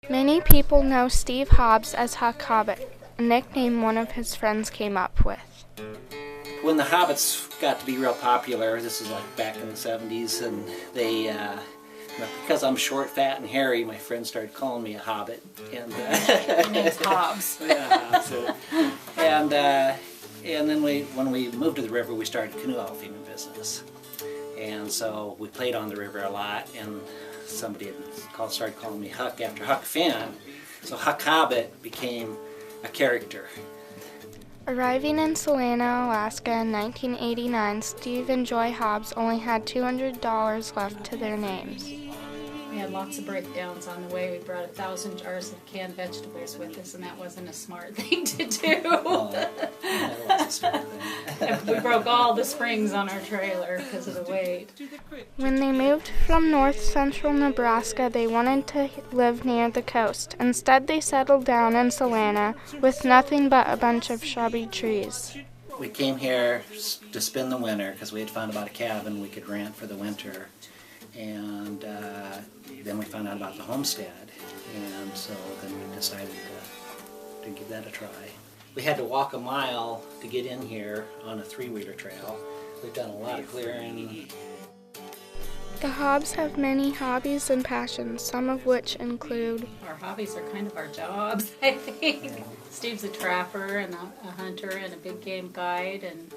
Many people know Steve Hobbs as Huck Hobbit, a nickname one of his friends came up with. When the Hobbits got to be real popular, this is like back in the 70s, and they, because I'm short, fat, and hairy, my friends started calling me a Hobbit. And your name's Hobbs. Yeah, Hobbs. And then when we moved to the river, we started canoe outfitting business. And so we played on the river a lot, and somebody started calling me Huck after Huck Finn. So Huck Hobbit became a character. Arriving in Slana, Alaska in 1989, Steve and Joy Hobbs only had $200 left to their names. We had lots of breakdowns on the way. We brought 1,000 jars of canned vegetables with us, and that wasn't a smart thing to do. Well, that was a smart thing. We broke all the springs on our trailer because of the weight. When they moved from north-central Nebraska, they wanted to live near the coast. Instead, they settled down in Slana with nothing but a bunch of shrubby trees. We came here to spend the winter because we had found about a cabin we could rent for the winter. And then we found out about the homestead, and so then we decided to give that a try. We had to walk a mile to get in here on a three-wheeler trail. We've done a lot of clearing. The Hobbs have many hobbies and passions, some of which include... Our hobbies are kind of our jobs, I think. Steve's a trapper and a hunter and a big game guide, and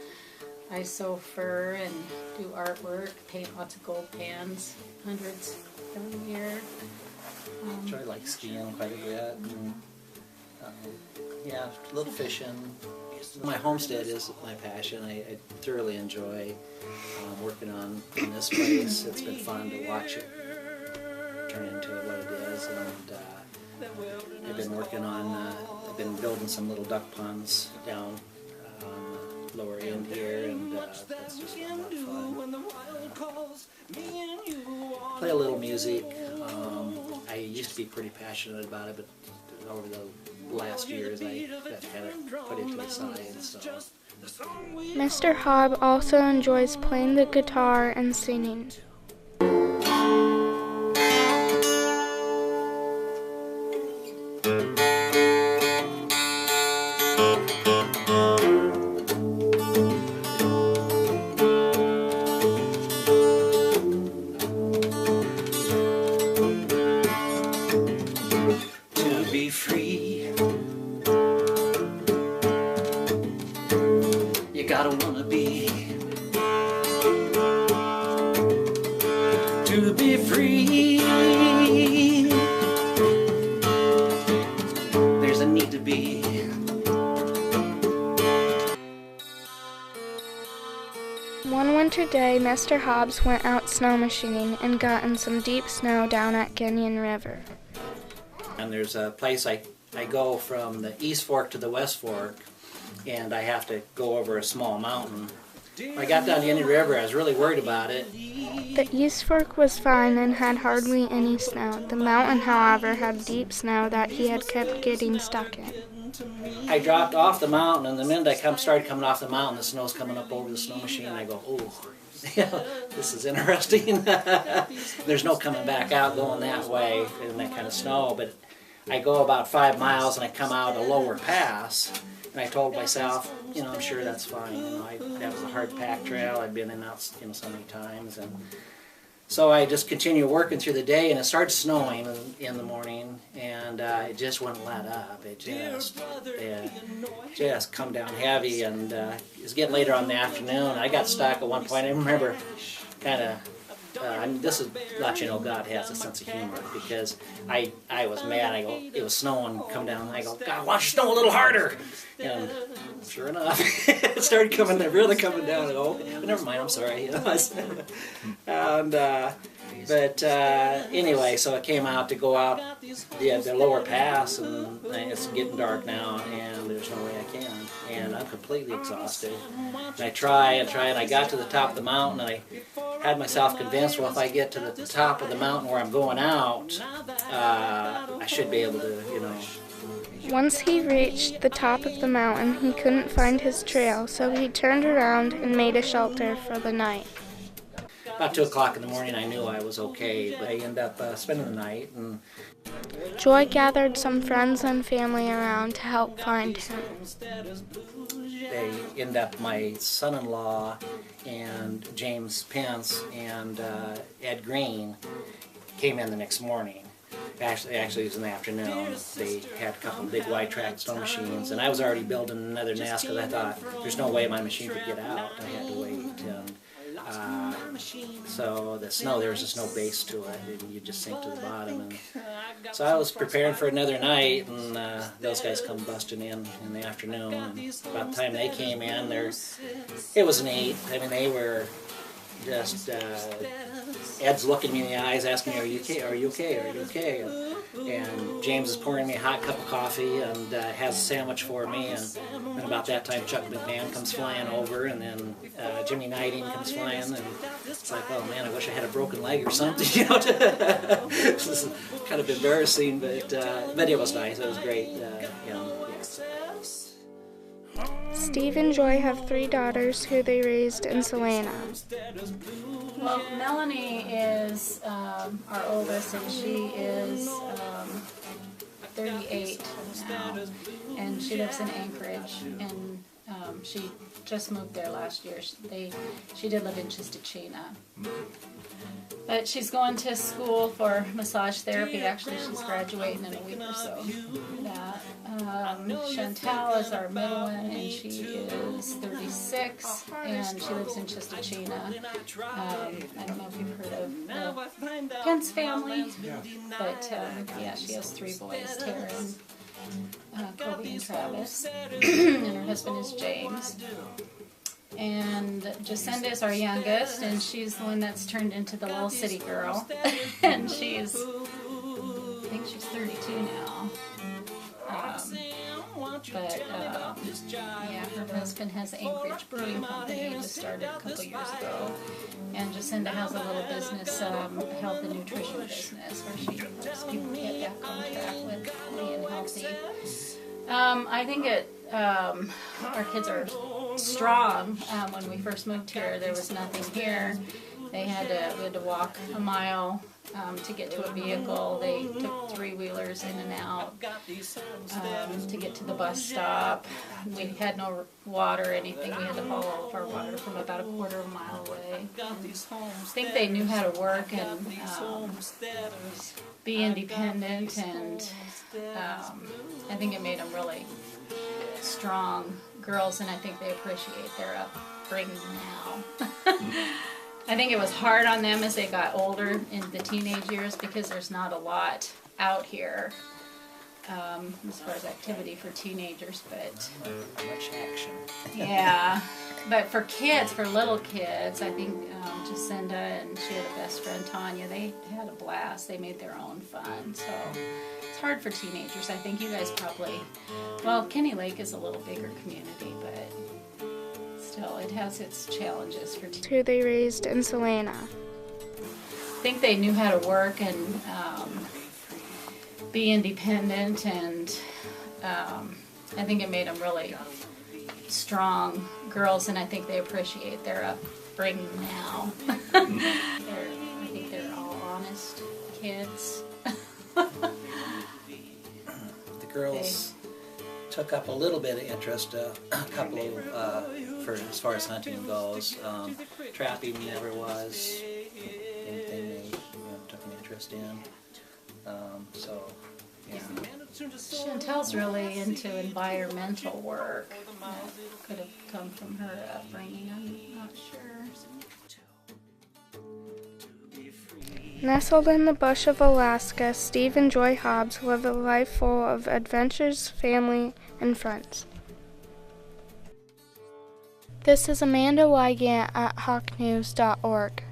I sew fur and do artwork, paint lots of gold pans, hundreds every year. I like skiing quite a bit. And, yeah, a little fishing. My homestead is my passion. I thoroughly enjoy working on this place. It's been fun to watch it turn into what it is. And I've been working on, I've been building some little duck ponds down on the lower end here, and that's just a lot of fun. Play a little music. I used to be pretty passionate about it, but over the last years I kind of put it to the side. So. Mr. Hobb also enjoys playing the guitar and singing. Gotta wanna be to be free. There's a need to be. One winter day, Mr. Hobbs went out snow machining and got in some deep snow down at Guinean River. And there's a place I go from the East Fork to the West Fork, and I have to go over a small mountain. When I got down the Indian River, I was really worried about it. The East Fork was fine and had hardly any snow. The mountain, however, had deep snow that he had kept getting stuck in. I dropped off the mountain, and the minute I started coming off the mountain, the snow's coming up over the snow machine, and I go, oh, this is interesting. There's no coming back out going that way in that kind of snow, but I go about 5 miles, and I come out a lower pass. And I told myself, I'm sure that's fine. That was a hard pack trail. I'd been in out, so many times, and so I just continued working through the day. And it started snowing in the morning, and it just wouldn't let up. It just come down heavy, and it was getting later on in the afternoon. I got stuck at one point. I remember, kind of. This is let you know God has a sense of humor, because I was mad. I go, it was snowing, come down. I go, God, why don't you snow a little harder? And sure enough, it started really coming down. I go, oh, never mind, I'm sorry. But anyway, so I came out to go out the lower pass, and it's getting dark now, and there's no way I can. And I'm completely exhausted. And I try, and I got to the top of the mountain, and I had myself convinced, well, if I get to the top of the mountain where I'm going out, I should be able to, Once he reached the top of the mountain, he couldn't find his trail, so he turned around and made a shelter for the night. about 2 o'clock in the morning I knew I was okay, but I ended up spending the night. And Joy gathered some friends and family around to help find him. they ended up, my son-in-law and James Pence and Ed Green came in the next morning. Actually, it was in the afternoon. They had a couple of big wide track snow machines, and I was already building another nest because I thought there's no way my machine could get out. I had to wait. And so the snow, there was just no base to it, and you just sink to the bottom. And so I was preparing for another night, and those guys come busting in the afternoon. And about the time they came in, it was neat. I mean, they were just Ed's looking me in the eyes, asking me, "Are you okay? Are you okay? Are you okay?" And James is pouring me a hot cup of coffee and has a sandwich for me. And about that time, Chuck McMahon comes flying over, and then Jimmy Knighting comes flying, and it's like, oh man, I wish I had a broken leg or something, you know. This is kind of embarrassing, but it was nice. It was great. Steve and Joy have 3 daughters who they raised in Slana. Well, Melanie is our oldest, and she is 38 now, and she lives in Anchorage, and she just moved there last year. She did live in Chistochina. But she's going to school for massage therapy. Actually, she's graduating in a week or so. Chantal is our middle one, and she is 36, and she lives in Chistochina. I don't know if you've heard of the Pence family, but yeah, she has 3 boys, Taryn, Kobe, and Travis, and her husband is James. And Jacinda is our youngest, and she's the one that's turned into the little city girl. And I think she's 32 now. Yeah, her husband has the Anchorage Brewing Company, just started a couple years ago. And Jacinda has a little business, health and nutrition business, where she helps people get back on track with being healthy. I think our kids are strong. When we first moved here, there was nothing here. We had to walk a mile to get to a vehicle. They took 3-wheelers in and out to get to the bus stop. We had no water or anything. We had to haul all of our water from about a quarter of a mile away. I think they knew how to work and be independent, and I think it made them really strong girls, and I think they appreciate their upbringing now. I think it was hard on them as they got older in the teenage years, because there's not a lot out here as far as activity for teenagers, but much action. yeah. But for kids, for little kids, I think Jacinda and she had a best friend, Tanya, they had a blast. They made their own fun. So it's hard for teenagers. I think you guys probably, well, Kenny Lake is a little bigger community, but still, it has its challenges for teenagers. Who they raised in Slana. I think they knew how to work and be independent, and I think it made them really strong girls, and I think they appreciate their upbringing now. I think they're all honest kids. The girls took up a little bit of interest, a couple for as far as hunting goes. Trapping never was anything they took an interest in. So, yeah. Chantel's really into environmental work. That could have come from her upbringing, I'm not sure. Nestled in the bush of Alaska, Steve and Joy Hobbs live a life full of adventures, family, and friends. This is Amanda Wygant at hawknews.org.